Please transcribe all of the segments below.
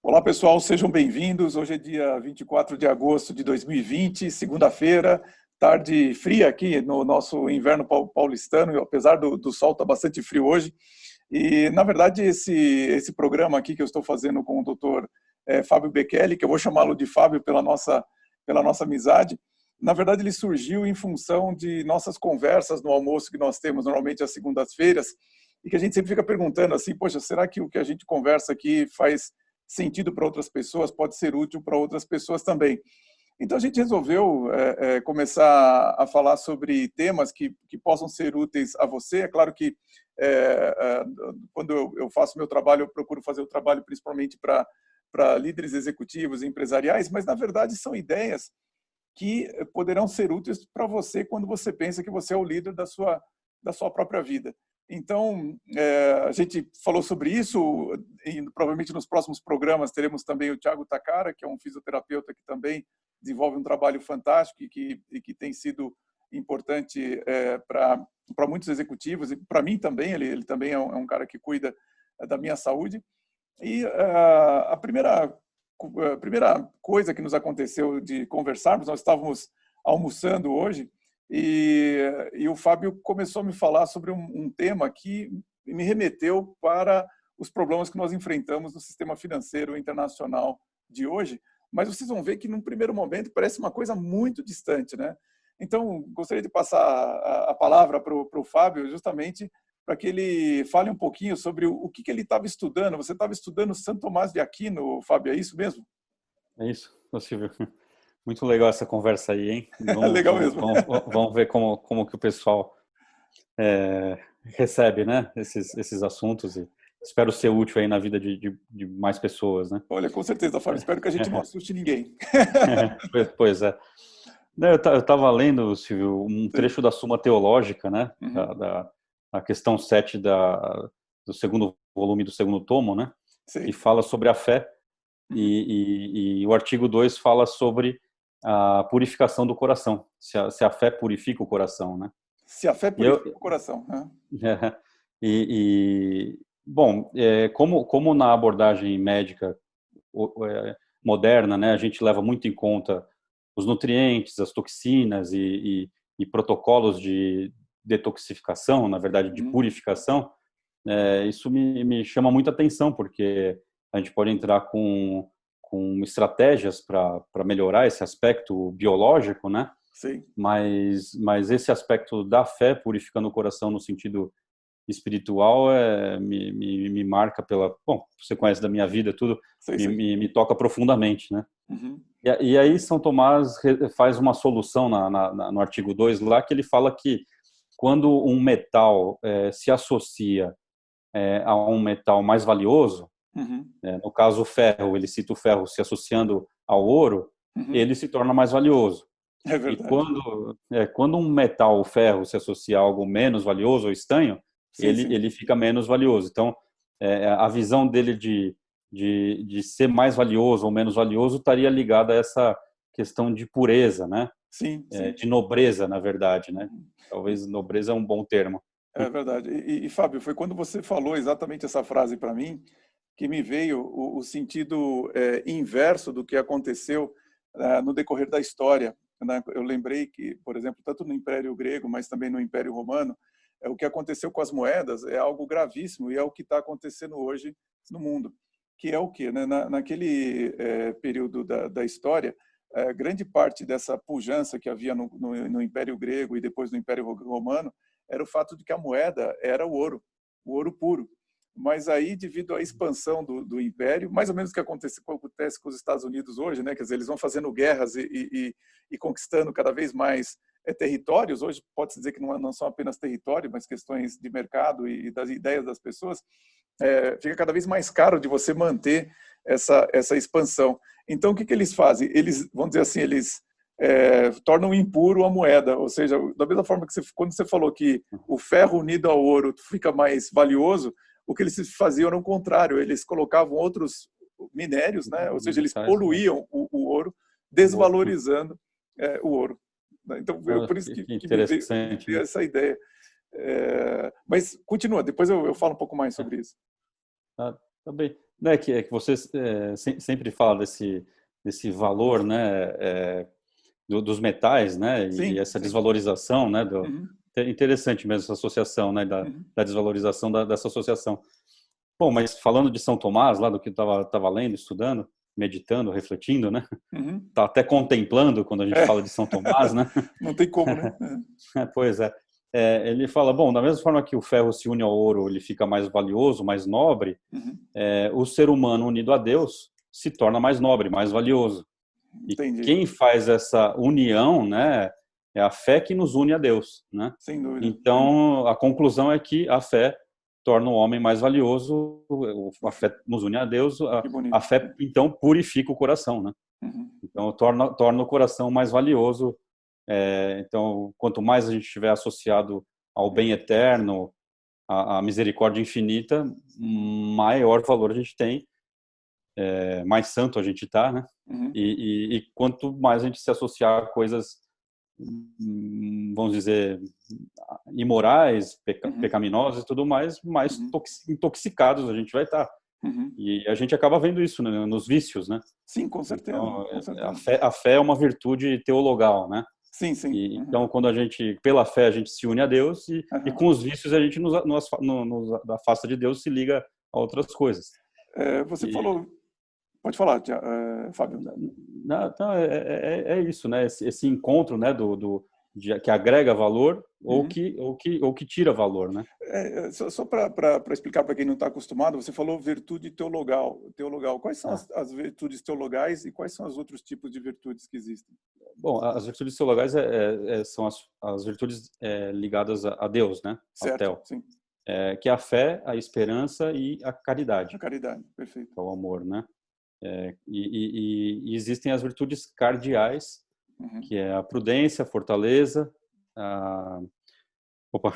Olá, pessoal, sejam bem-vindos. Hoje é dia 24 de agosto de 2020, segunda-feira, tarde fria aqui no nosso inverno paulistano, apesar do sol estar bastante frio hoje. E, na verdade, esse programa aqui que eu estou fazendo com o doutor Fábio Bekele, que eu vou chamá-lo de Fábio pela nossa amizade, na verdade, ele surgiu em função de nossas conversas no almoço que nós temos normalmente às segundas-feiras, e que a gente sempre fica perguntando assim, poxa, será que o que a gente conversa aqui faz sentido para outras pessoas, pode ser útil para outras pessoas também. Então a gente resolveu começar a falar sobre temas que possam ser úteis a você. É claro que quando eu faço meu trabalho, eu procuro fazer o trabalho principalmente para líderes executivos e empresariais, mas na verdade são ideias que poderão ser úteis para você quando você pensa que você é o líder da sua própria vida. Então, a gente falou sobre isso, e provavelmente nos próximos programas teremos também o Thiago Takara, que é um fisioterapeuta que também desenvolve um trabalho fantástico e que tem sido importante para muitos executivos, e para mim também, ele também é um cara que cuida da minha saúde. E a primeira coisa que nos aconteceu de conversarmos, nós estávamos almoçando hoje, e o Fábio começou a me falar sobre um tema que me remeteu para os problemas que nós enfrentamos no sistema financeiro internacional de hoje, mas vocês vão ver que num primeiro momento parece uma coisa muito distante, né? Então, gostaria de passar a palavra para o Fábio, justamente para que ele fale um pouquinho sobre o que ele estava estudando. Você estava estudando Santo Tomás de Aquino, Fábio, é isso mesmo? É isso, Silvio. Muito legal essa conversa aí, hein? Vamos, Legal vamos, mesmo. vamos, vamos ver como que o pessoal recebe, né? Esses assuntos, e espero ser útil aí na vida de mais pessoas, né? Olha, com certeza, Fábio. Espero que a gente não assuste ninguém. Pois é. Não, eu estava lendo, Silvio, um Sim. trecho da Suma Teológica, né? Uhum. A questão 7 do segundo volume do segundo tomo, né? Que Sim. fala sobre a fé. Uhum. E o artigo 2 fala sobre a purificação do coração, se a fé purifica o coração, né? Se a fé E purifica o coração, né? bom, como na abordagem médica moderna, né, a gente leva muito em conta os nutrientes, as toxinas e protocolos de detoxificação, na verdade, de Uhum. purificação, isso me chama muita atenção, porque a gente pode entrar com estratégias para melhorar esse aspecto biológico, né? Sim. Mas esse aspecto da fé purificando o coração no sentido espiritual me marca bom, você conhece da minha vida tudo, Sei, sei. me toca profundamente, né? Uhum. E aí São Tomás faz uma solução no artigo 2 lá, que ele fala que quando um metal se associa a um metal mais valioso, Uhum. no caso o ferro, ele cita o ferro se associando ao ouro, Uhum. ele se torna mais valioso. É E verdade. quando um metal, o ferro, se associa a algo menos valioso ou estanho, Sim, sim. ele fica menos valioso. Então, a visão dele de ser mais valioso ou menos valioso estaria ligada a essa questão de pureza, né? Sim, sim. De nobreza, na verdade, né? Uhum. Talvez nobreza é um bom termo. É verdade. Fábio, foi quando você falou exatamente essa frase para mim que me veio o sentido inverso do que aconteceu no decorrer da história, né? Eu lembrei que, por exemplo, tanto no Império Grego, mas também no Império Romano, o que aconteceu com as moedas é algo gravíssimo e é o que está acontecendo hoje no mundo, que é o quê? Né? Naquele período da história, grande parte dessa pujança que havia no Império Grego e depois no Império Romano era o fato de que a moeda era o ouro puro. Mas aí, devido à expansão do império, mais ou menos o que acontece com os Estados Unidos hoje, né? Quer dizer, eles vão fazendo guerras e conquistando cada vez mais territórios. Hoje pode-se dizer que não são apenas território, mas questões de mercado e das ideias das pessoas. Fica cada vez mais caro de você manter essa expansão. Então, o que eles fazem? Eles, vamos dizer assim, eles tornam impuro a moeda, ou seja, da mesma forma que quando você falou que o ferro unido ao ouro fica mais valioso, o que eles faziam era o contrário, eles colocavam outros minérios, né? Ou seja, eles Metais, poluíam o ouro, o ouro. desvalorizando o ouro. Então, por isso Que que me interessante, veio né? essa ideia. Mas continua, depois eu falo um pouco mais sobre isso. Tá bem. né, que você sempre fala desse valor, né, dos metais, né, e Sim, essa sim. desvalorização, né, Uhum, é interessante mesmo essa associação, né, uhum, da desvalorização dessa associação. Bom, mas falando de São Tomás, lá do que eu estava lendo, estudando, meditando, refletindo, né, uhum. tá até contemplando quando a gente É. fala de São Tomás, né? Não tem como, né? Pois é. Ele fala, bom, da mesma forma que o ferro se une ao ouro, ele fica mais valioso, mais nobre, Uhum. o ser humano unido a Deus se torna mais nobre, mais valioso. E Entendi. quem faz essa união, né, é a fé que nos une a Deus, né? Sem dúvida. Então, a conclusão é que a fé torna o homem mais valioso, a fé nos une a Deus, Que a bonito. fé, então, purifica o coração, né? Uhum. Então, torna o coração mais valioso. Então, quanto mais a gente estiver associado ao bem eterno, à misericórdia infinita, Uhum. maior valor a gente tem, mais santo a gente está, né? Uhum. E quanto mais a gente se associar a coisas, vamos dizer, imorais, Uhum. pecaminosas e tudo mais, mais Uhum. intoxicados a gente vai estar. Uhum. E a gente acaba vendo isso, né, nos vícios, né? Sim, com certeza, Então, com certeza. a fé é uma virtude teologal, né? Sim, sim. E, Uhum. então, quando a gente, pela fé, a gente se une a Deus e Aham. com os vícios a gente nos afasta de Deus e se liga a outras coisas. Você E, falou, pode falar, Fábio. não, é isso, né? Esse encontro, né, que agrega valor Uhum. ou que tira valor, né? Só para explicar para quem não está acostumado, você falou virtude teologal. Teologal. Quais são Ah, as virtudes teologais e quais são os outros tipos de virtudes que existem? bom, as virtudes teologais são as virtudes ligadas a Deus, né? Ao Certo, Theo, sim. que é a fé, a esperança e a A caridade, caridade, perfeito. que é o amor, né? E existem as virtudes cardeais, Uhum. que é a prudência, a fortaleza, a... Opa,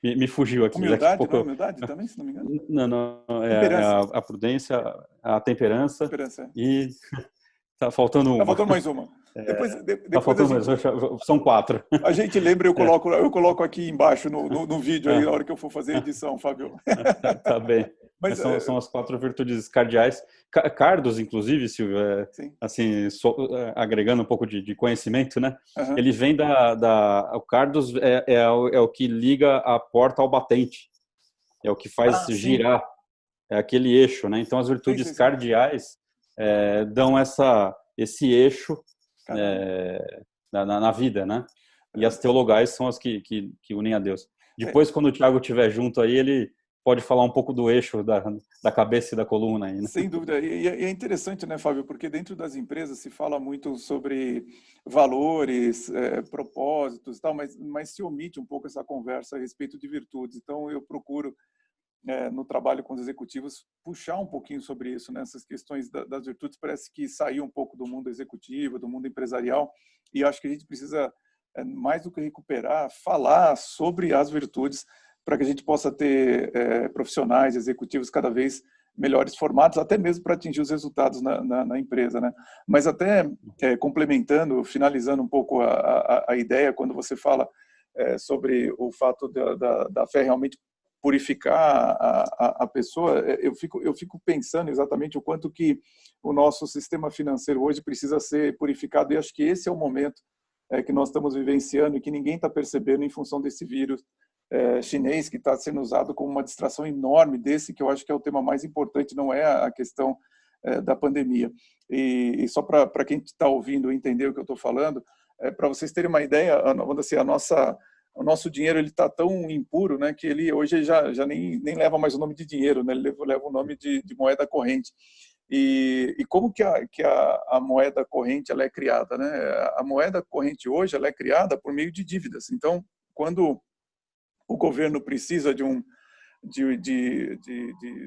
me fugiu aqui, daqui a Humildade, não é pouco... humildade também, se não me engano? Não, é Temperança. a prudência, a temperança Temperança. e tá faltando Tá uma. faltando mais uma. Tá Depois faltando mais, são quatro. a gente lembra, É, eu coloco aqui embaixo no vídeo aí, na ah, hora que eu for fazer a edição, Fábio. tá bem. Mas, São as quatro virtudes cardeais. Cardos, inclusive, Silvio, sim. assim, agregando um pouco de conhecimento, né? Aham. Ele vem o Cardos é o que liga a porta ao batente, é o que faz Ah, sim. girar, é aquele eixo, né? Então, as Sim, virtudes sim, sim. cardeais dão esse eixo Caramba. na vida, né? E as É, teologais são as que unem a Deus. é, Depois, quando o Tiago estiver junto aí, ele pode falar um pouco do eixo da cabeça e da coluna aí, né? sem dúvida. E é interessante, né, Fábio, porque dentro das empresas se fala muito sobre valores, propósitos e tal, mas se omite um pouco essa conversa a respeito de virtudes. Então, eu procuro, no trabalho com os executivos, puxar um pouquinho sobre isso, né? Essas questões das virtudes parece que saiu um pouco do mundo executivo, do mundo empresarial, e acho que a gente precisa, mais do que recuperar, falar sobre as virtudes para que a gente possa ter profissionais, executivos cada vez melhores formados, até mesmo para atingir os resultados na empresa, né? Mas até complementando, finalizando um pouco a ideia, quando você fala sobre o fato da fé realmente purificar a pessoa, eu fico pensando exatamente o quanto que o nosso sistema financeiro hoje precisa ser purificado, e acho que esse é o momento que nós estamos vivenciando e que ninguém está percebendo em função desse vírus chinês que está sendo usado como uma distração enorme desse, que eu acho que é o tema mais importante, não é a questão da pandemia. E só para quem está ouvindo entender o que eu estou falando, para vocês terem uma ideia, assim, o nosso dinheiro ele está tão impuro, né, que ele hoje já nem leva mais o nome de dinheiro, né, ele leva o nome de moeda corrente. E como que a moeda corrente ela é criada, né? A moeda corrente hoje ela é criada por meio de dívidas. Então, quando o governo precisa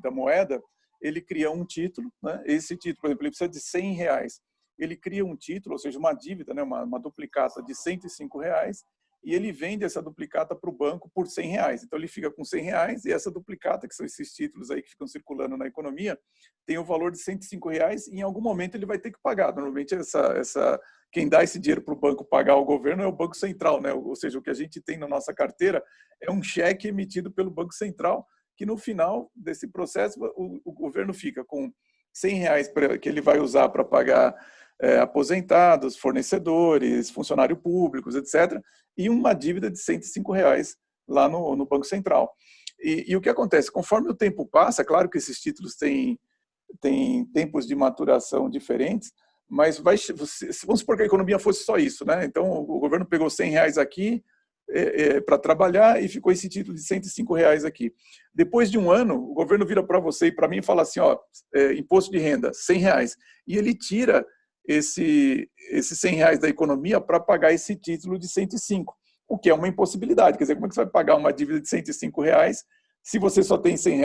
da moeda, ele cria um título, né? Esse título, por exemplo, ele precisa de R$ 100. Ele cria um título, ou seja, uma dívida, né? uma duplicata de R$ 105, e ele vende essa duplicata para o banco por R$ 100. Então ele fica com R$ 100 e essa duplicata, que são esses títulos aí que ficam circulando na economia, tem o valor de R$ 105 e em algum momento ele vai ter que pagar. Normalmente quem dá esse dinheiro para o banco pagar ao governo é o Banco Central, né? Ou seja, o que a gente tem na nossa carteira é um cheque emitido pelo Banco Central que no final desse processo o governo fica com R$ 100 que ele vai usar para pagar aposentados, fornecedores, funcionários públicos, etc., e uma dívida de R$ 105 lá no Banco Central. E o que acontece? Conforme o tempo passa, claro que esses títulos têm tempos de maturação diferentes, mas vamos supor que a economia fosse só isso, né? Então, o governo pegou R$ 100 aqui para trabalhar e ficou esse título de R$ 105 aqui. Depois de um ano, o governo vira para você e para mim e fala assim, ó, imposto de renda, R$ 100. E ele tira esses R$ 100 da economia para pagar esse título de 105, o que é uma impossibilidade. Quer dizer, como é que você vai pagar uma dívida de R$ 105 se você só tem R$ 100?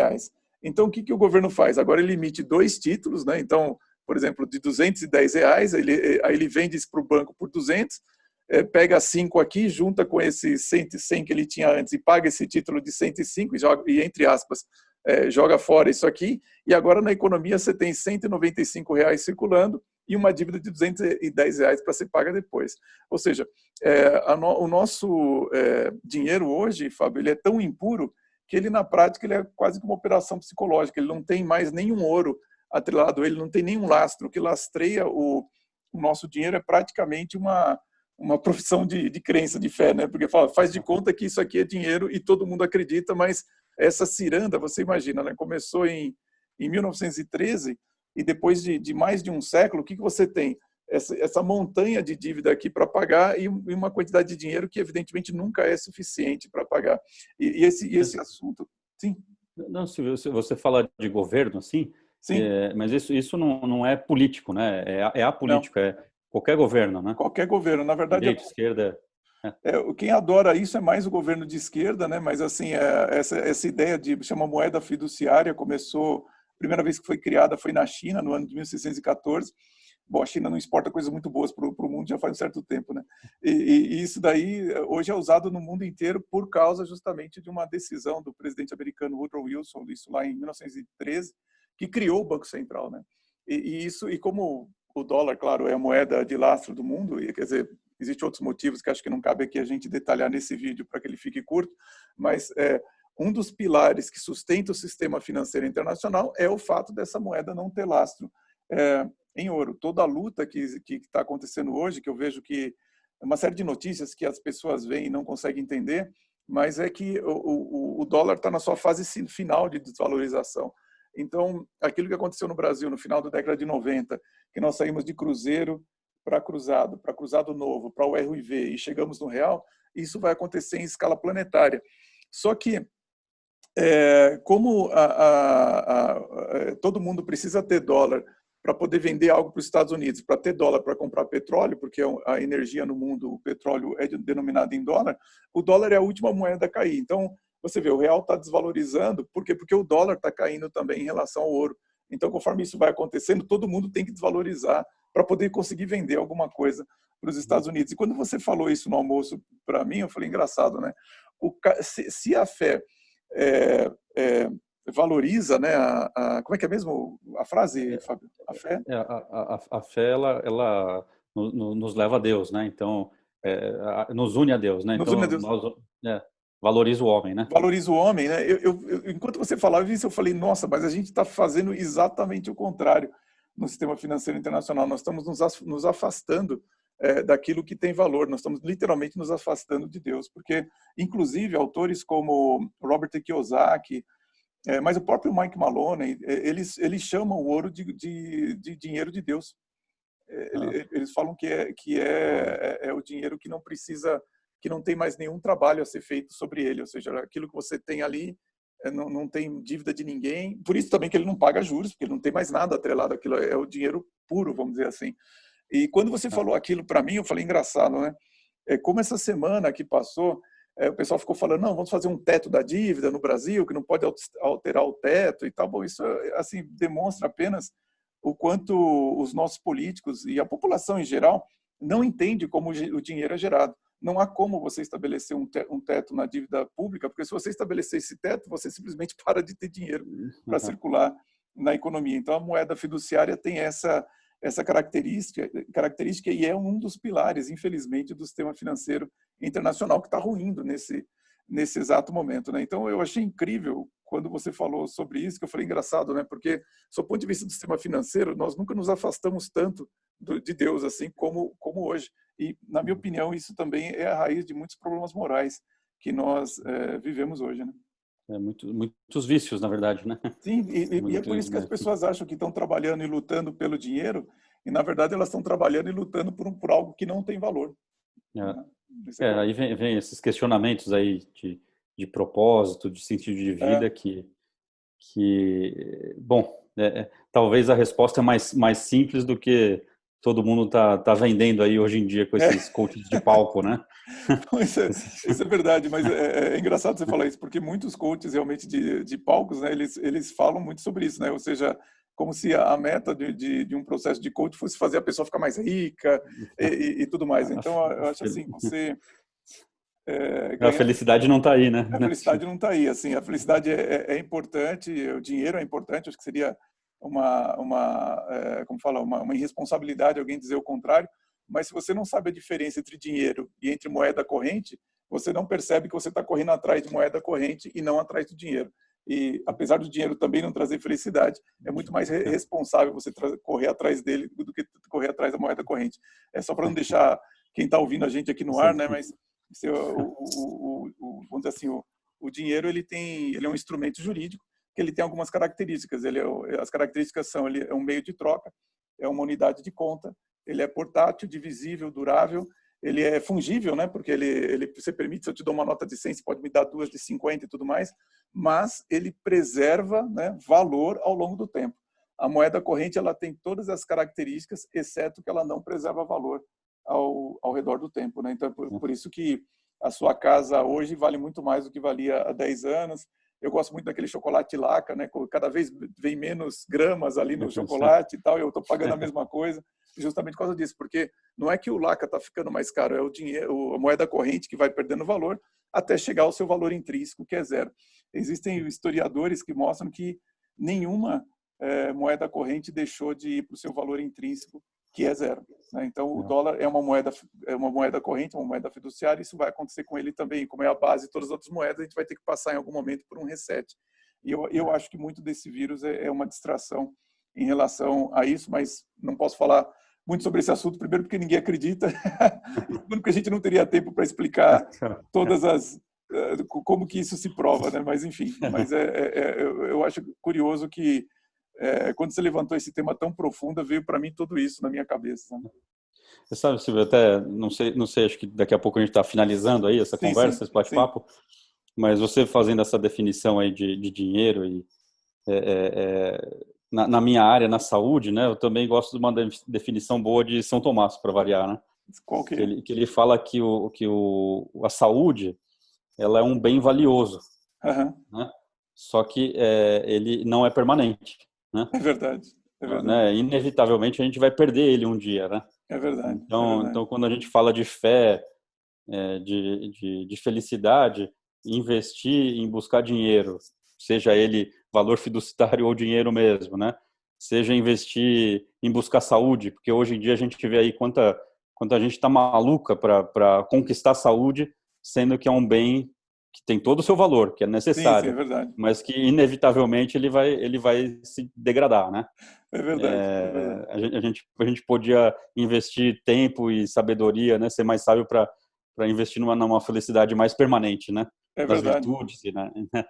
Então, o que o governo faz? Agora ele emite 2 títulos, né? Então, por exemplo, de R$ 210, aí ele vende isso para o banco por 200, pega 5 aqui, junta com esse 100 que ele tinha antes e paga esse título de 105 e entre aspas, joga fora isso aqui, e agora na economia você tem R$ 195 circulando e uma dívida de R$ 210 para ser paga depois. Ou seja, o nosso dinheiro hoje, Fábio, ele é tão impuro que ele, na prática, ele é quase que uma operação psicológica, ele não tem mais nenhum ouro atrelado a ele, não tem nenhum lastro. O que lastreia o nosso dinheiro é praticamente uma profissão de crença, de fé, né? Porque faz de conta que isso aqui é dinheiro e todo mundo acredita, mas essa ciranda, você imagina, né? Começou em 1913 e depois de mais de um século, o que você tem? Essa montanha de dívida aqui para pagar e uma quantidade de dinheiro que, evidentemente, nunca é suficiente para pagar. E esse assunto... Sim. Não, se você fala de governo, assim, Sim. Mas isso não é político, né? É apolítico, é qualquer governo, né? Qualquer governo, na verdade. Direita, esquerda. Quem adora isso é mais o governo de esquerda, né? Mas assim, essa ideia chama moeda fiduciária começou, a primeira vez que foi criada foi na China, no ano de 1614. Bom, a China não exporta coisas muito boas para o mundo já faz um certo tempo, né? E isso daí hoje é usado no mundo inteiro por causa justamente de uma decisão do presidente americano Woodrow Wilson, isso lá em 1913, que criou o Banco Central, né? E como o dólar, claro, é a moeda de lastro do mundo, e quer dizer, existem outros motivos que acho que não cabe aqui a gente detalhar nesse vídeo para que ele fique curto, mas um dos pilares que sustenta o sistema financeiro internacional é o fato dessa moeda não ter lastro em ouro. Toda a luta que está acontecendo hoje, que eu vejo que uma série de notícias que as pessoas veem e não conseguem entender, mas é que o dólar está na sua fase final de desvalorização. Então, aquilo que aconteceu no Brasil no final da década de 90, que nós saímos de cruzeiro para cruzado novo, para o RIV e chegamos no real, isso vai acontecer em escala planetária. Só que, como todo mundo precisa ter dólar para poder vender algo para os Estados Unidos, para ter dólar para comprar petróleo, porque a energia no mundo, o petróleo é denominado em dólar, o dólar é a última moeda a cair. Então, você vê, o real está desvalorizando, por quê? Porque o dólar está caindo também em relação ao ouro. Então, conforme isso vai acontecendo, todo mundo tem que desvalorizar para poder conseguir vender alguma coisa para os Estados Unidos. E quando você falou isso no almoço para mim, eu falei, engraçado, né? Se a fé valoriza, né? Como é que é mesmo a frase, Fábio? A fé? A fé, ela nos leva a Deus, né? Então, nos une a Deus, né? Nos Então, une a Deus. Valoriza o homem, né? Valoriza o homem, né? Enquanto você falava isso, eu falei, nossa, mas a gente está fazendo exatamente o contrário no sistema financeiro internacional. Nós estamos nos afastando daquilo que tem valor. Nós estamos literalmente nos afastando de Deus, porque, inclusive, autores como Robert Kiyosaki, mas o próprio Mike Maloney, eles chamam o ouro de dinheiro de Deus. Eles falam que é o dinheiro que não precisa, que não tem mais nenhum trabalho a ser feito sobre ele, ou seja, aquilo que você tem ali não tem dívida de ninguém, por isso também que ele não paga juros, porque ele não tem mais nada atrelado àquilo, é o dinheiro puro, vamos dizer assim. E quando você falou aquilo para mim, eu falei, engraçado, né? Como essa semana que passou, o pessoal ficou falando, não, vamos fazer um teto da dívida no Brasil, que não pode alterar o teto e tal. Bom, isso assim demonstra apenas o quanto os nossos políticos e a população em geral não entende como o dinheiro é gerado. Não há como você estabelecer um teto na dívida pública, porque se você estabelecer esse teto, você simplesmente para de ter dinheiro para circular na economia. Então, a moeda fiduciária tem essa característica e é um dos pilares, infelizmente, do sistema financeiro internacional que está ruindo nesse exato momento, né? Então, eu achei incrível quando você falou sobre isso, que eu falei engraçado, né? Porque, do ponto de vista do sistema financeiro, nós nunca nos afastamos tanto de Deus assim como hoje. E, na minha opinião, isso também é a raiz de muitos problemas morais que nós vivemos hoje, né? Muitos vícios, na verdade, né? Sim, e é por Muitos, isso que as né? pessoas acham que estão trabalhando e lutando pelo dinheiro, e na verdade elas estão trabalhando e lutando por algo que não tem valor, né? Esse é Aí vem esses questionamentos aí de propósito, de sentido de vida bom, talvez a resposta é mais simples do que todo mundo tá vendendo aí hoje em dia com é, esses coaches de palco, né? Pois é, isso é verdade, mas é engraçado você falar isso, porque muitos coaches realmente de palcos, né, eles falam muito sobre isso, né? Ou seja, como se a meta de um processo de coach fosse fazer a pessoa ficar mais rica e tudo mais. Então, eu acho assim, você A ganhar felicidade não está aí, né? a felicidade não está aí. Assim, a felicidade é importante, o dinheiro é importante. Acho que seria como fala, uma irresponsabilidade alguém dizer o contrário. Mas se você não sabe a diferença entre dinheiro e entre moeda corrente, você não percebe que você está correndo atrás de moeda corrente e não atrás do dinheiro. E apesar do dinheiro também não trazer felicidade, é muito mais responsável você correr atrás dele do que correr atrás da moeda corrente. É só para não deixar quem está ouvindo a gente aqui no ar, né? Mas vamos dizer assim, o dinheiro ele é um instrumento jurídico que ele tem algumas características. As características são: ele é um meio de troca, é uma unidade de conta, ele é portátil, divisível, durável, ele é fungível, né? Porque você permite, se eu te dou uma nota de 100, você pode me dar duas de 50 e tudo mais, mas ele preserva, né, valor ao longo do tempo. A moeda corrente ela tem todas as características, exceto que ela não preserva valor ao redor do tempo, né? Então, por isso que a sua casa hoje vale muito mais do que valia há 10 anos. Eu gosto muito daquele chocolate Laca, né? Cada vez vem menos gramas ali no chocolate e tal, e eu estou pagando a mesma coisa, justamente por causa disso, porque não é que o Laca está ficando mais caro, é o dinheiro, a moeda corrente que vai perdendo valor até chegar ao seu valor intrínseco, que é zero. Existem historiadores que mostram que nenhuma moeda corrente deixou de ir para o seu valor intrínseco, que é zero, né? Então, o dólar é uma moeda corrente, uma moeda fiduciária, isso vai acontecer com ele também, como é a base de todas as outras moedas, a gente vai ter que passar em algum momento por um reset. E eu acho que muito desse vírus é uma distração em relação a isso, mas não posso falar muito sobre esse assunto, primeiro porque ninguém acredita, e segundo porque a gente não teria tempo para explicar todas como que isso se prova, né? Mas enfim, eu acho curioso que quando você levantou esse tema tão profundo, veio para mim tudo isso na minha cabeça, né? Você sabe, Silvio, até não sei, acho que daqui a pouco a gente está finalizando aí essa conversa, esse bate-papo, mas você fazendo essa definição aí de dinheiro e na minha área, na saúde, né, eu também gosto de uma definição boa de São Tomás, para variar, né? Qual que é? Que ele fala que a saúde, ela é um bem valioso, né? Só que ele não é permanente, né? É verdade, é verdade. Né? Inevitavelmente a gente vai perder ele um dia, né? É verdade, é Então, verdade. quando a gente fala de fé, de felicidade, investir em buscar dinheiro, seja ele valor fiduciário ou dinheiro mesmo, né? Seja investir em buscar saúde, porque hoje em dia a gente vê aí quanta gente está maluca para conquistar a saúde, sendo que é um bem que tem todo o seu valor, que é Sim, sim, é necessário, verdade. mas que inevitavelmente ele vai se degradar, né? É verdade, é verdade. A gente podia investir tempo e sabedoria, né? Ser mais sábio para investir numa felicidade mais permanente, né? É Nas verdade. virtudes e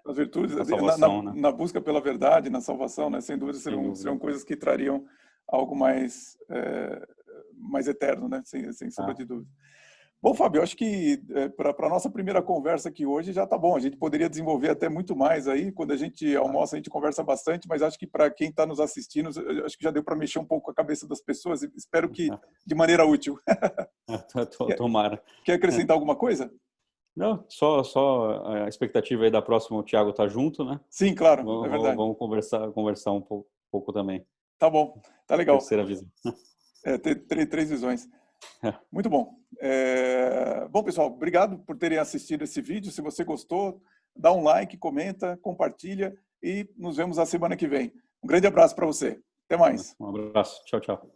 As virtudes, na salvação, né? na busca pela verdade, na salvação, né? Sem dúvida Sem dúvida. seriam coisas que trariam algo mais eterno, né? Sem sombra de dúvida. Bom, Fábio, eu acho que para a nossa primeira conversa aqui hoje já está bom. A gente poderia desenvolver até muito mais aí. Quando a gente almoça, a gente conversa bastante, mas acho que para quem está nos assistindo, acho que já deu para mexer um pouco a cabeça das pessoas. Espero que de maneira útil. Tomara. Quer acrescentar alguma coisa? Não, só a expectativa aí da próxima, o Thiago tá junto, né? Sim, claro, é verdade. Vamos conversar um pouco também. Tá bom, tá legal. Terceira visão. Ter três visões. Muito bom. Bom, pessoal, obrigado por terem assistido esse vídeo. Se você gostou, dá um like, comenta, compartilha e nos vemos a semana que vem. Um grande abraço para você. Até mais. Um abraço. Tchau, tchau.